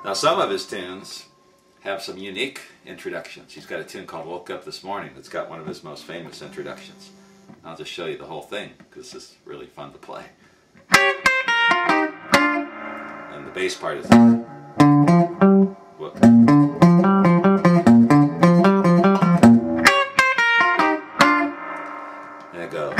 Now some of his tunes have some unique introductions. He's got a tune called Woke Up This Morning that's got one of his most famous introductions. I'll just show you the whole thing because this is really fun to play. And the bass part is whoop. There you go.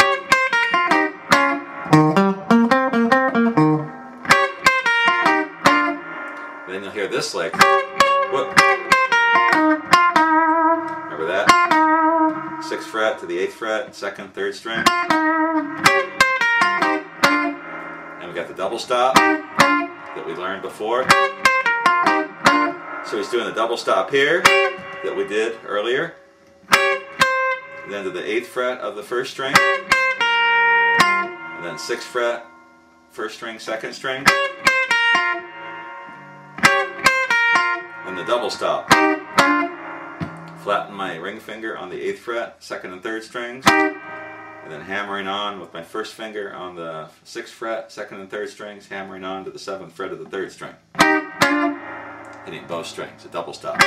Then you'll hear this lick. Whoop. Remember that? 6th fret to the 8th fret, 2nd, 3rd string. And we got the double stop that we learned before. So he's doing the double stop here that we did earlier. Then to the 8th fret of the 1st string. And then 6th fret, 1st string, 2nd string. And the double stop. Flatten my ring finger on the 8th fret, 2nd and 3rd strings, and then hammering on with my 1st finger on the 6th fret, 2nd and 3rd strings, hammering on to the 7th fret of the 3rd string. Hitting both strings, a double stop.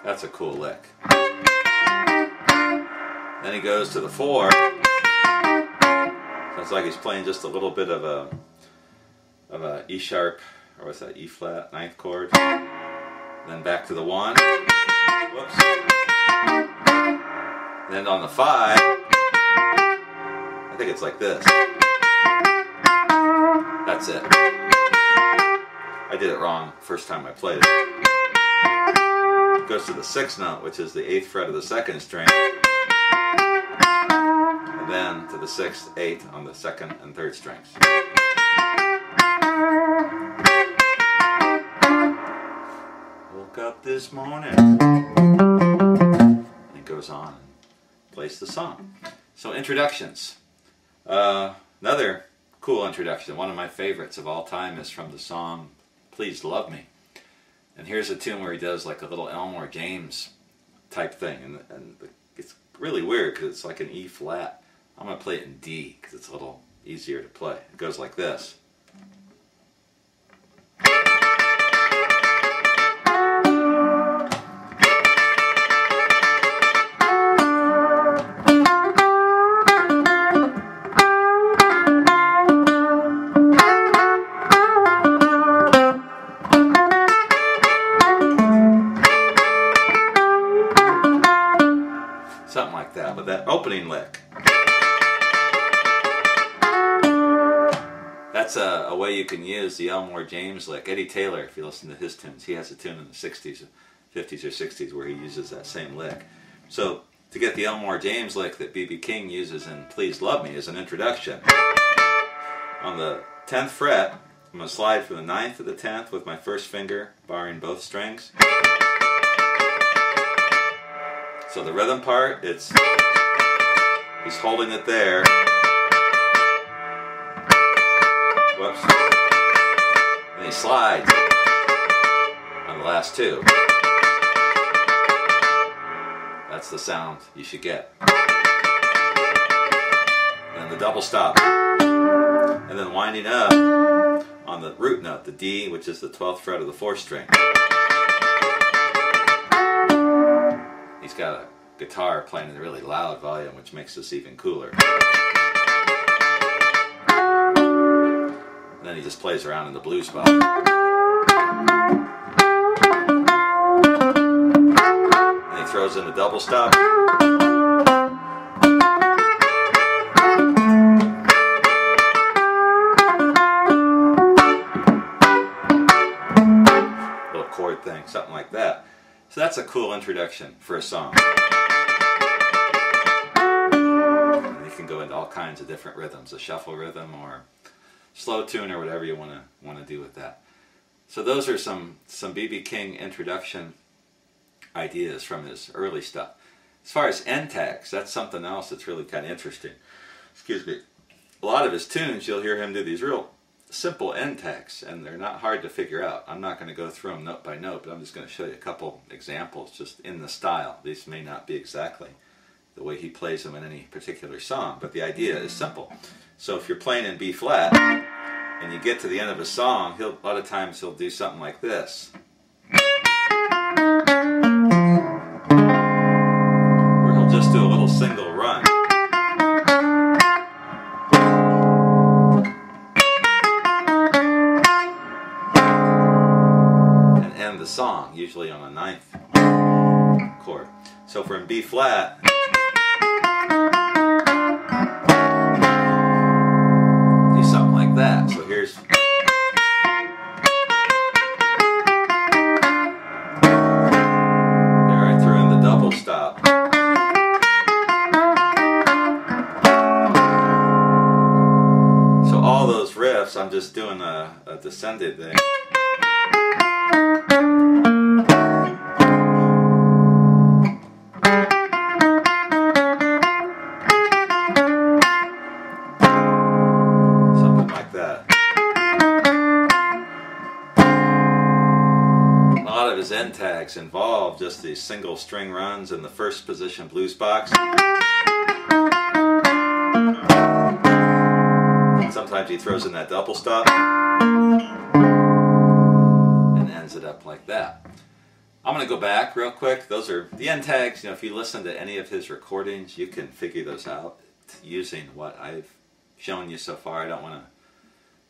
That's a cool lick. Then he goes to the 4. Sounds like he's playing just a little bit of a E sharp, or what's that, E flat, 9th chord. Then back to the 1. Whoops. Then on the 5, I think it's like this. That's it. I did it wrong first time I played it. It goes to the 6th note, which is the 8th fret of the 2nd string. And then to the 6th, 8th on the 2nd and 3rd strings. Woke up this morning. And it goes on and plays the song. So introductions. Another cool introduction, one of my favorites of all time, is from the song Please Love Me. And here's a tune where he does like a little Elmore James type thing. And it's really weird because it's like an E flat. I'm going to play it in D because it's a little easier to play. It goes like this. Something like that, with that opening lick. That's a way you can use the Elmore James lick. Eddie Taylor, if you listen to his tunes, he has a tune in the 60s, 50s or 60s where he uses that same lick. So to get the Elmore James lick that B.B. King uses in Please Love Me as an introduction, on the 10th fret, I'm going to slide from the 9th to the 10th with my 1st finger, barring both strings. So the rhythm part, he's holding it there. Whoops. And he slides on the last 2. That's the sound you should get. Then the double stop. And then winding up on the root note, the D, which is the 12th fret of the 4th string. He's got a guitar playing in a really loud volume, which makes this even cooler. And then he just plays around in the blues spot. And he throws in the double stop. Little chord thing, something like that. So that's a cool introduction for a song. And you can go into all kinds of different rhythms, a shuffle rhythm or slow tune or whatever you want to do with that. So those are some B.B. King introduction ideas from his early stuff. As far as end tags, that's something else that's really kind of interesting. Excuse me. A lot of his tunes, you'll hear him do these real simple end tags, and they're not hard to figure out. I'm not going to go through them note by note, but I'm just going to show you a couple examples just in the style. These may not be exactly the way he plays them in any particular song, but the idea is simple. So if you're playing in B flat, and you get to the end of a song, a lot of times he'll do something like this. Where he'll just do a little single run. And end the song, usually on a 9th chord. So if we're in B flat, do something like that. So here's stop. So all those riffs, I'm just doing a descended thing. Something like that. A lot of his end tags involve just these single string runs in the first position blues box. And sometimes he throws in that double stop and ends it up like that. I'm going to go back real quick. Those are the end tags. You know, if you listen to any of his recordings, you can figure those out using what I've shown you so far. I don't want to,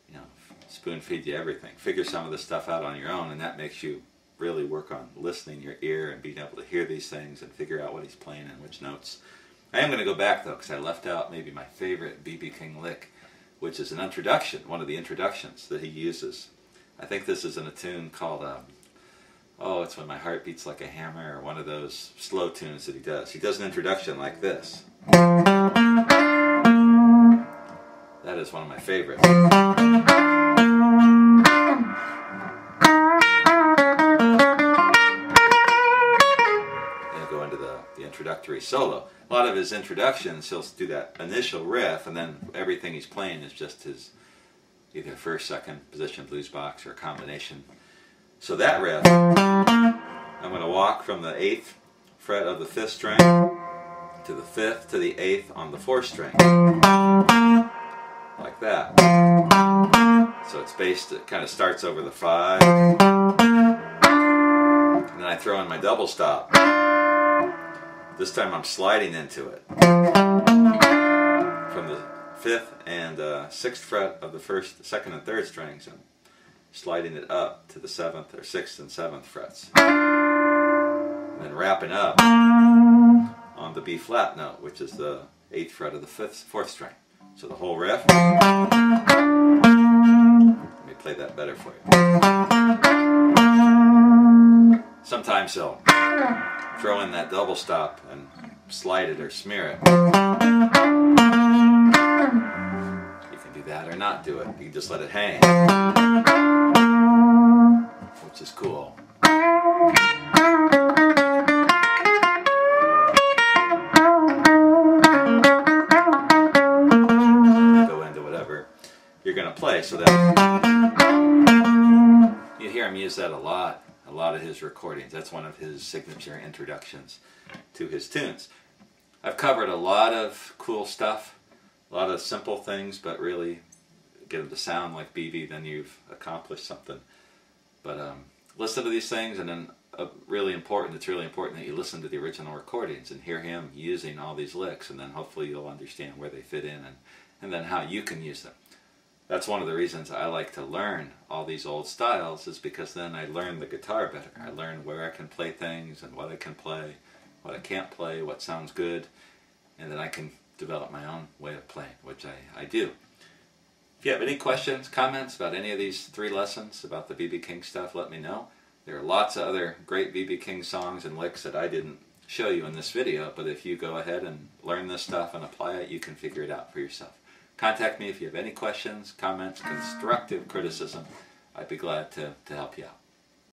you know, spoon feed you everything. Figure some of this stuff out on your own, and that makes you really work on listening your ear and being able to hear these things and figure out what he's playing and which notes. I am going to go back though, because I left out maybe my favorite B.B. King lick, which is an introduction, one of the introductions that he uses. I think this is in a tune called, oh, it's When My Heart Beats Like a Hammer, or one of those slow tunes that he does. He does an introduction like this. That is one of my favorites. Introductory solo. A lot of his introductions, he'll do that initial riff, and then everything he's playing is just his either first, second position blues box or a combination. So that riff, I'm going to walk from the 8th fret of the 5th string to the 5th to the 8th on the 4th string, like that. So it's based, it kind of starts over the 5, and then I throw in my double stop. This time I'm sliding into it from the 5th and 6th fret of the 1st, 2nd, and 3rd strings, and sliding it up to the 7th or 6th and 7th frets. And then wrapping up on the B flat note, which is the 8th fret of the 4th string. So the whole riff. Let me play that better for you. Sometimes he'll throw in that double stop and slide it or smear it. You can do that or not do it. You can just let it hang, which is cool. Go into whatever you're going to play, so that you hear him use that a lot of his recordings. That's one of his signature introductions to his tunes. I've covered a lot of cool stuff, a lot of simple things, but really get them to sound like B.B., then you've accomplished something. But listen to these things, and then it's really important that you listen to the original recordings and hear him using all these licks, and then hopefully you'll understand where they fit in and then how you can use them. That's one of the reasons I like to learn all these old styles, is because then I learn the guitar better. I learn where I can play things and what I can play, what I can't play, what sounds good, and then I can develop my own way of playing, which I do. If you have any questions, comments about any of these 3 lessons about the B.B. King stuff, let me know. There are lots of other great B.B. King songs and licks that I didn't show you in this video, but if you go ahead and learn this stuff and apply it, you can figure it out for yourself. Contact me if you have any questions, comments, constructive criticism. I'd be glad to help you out.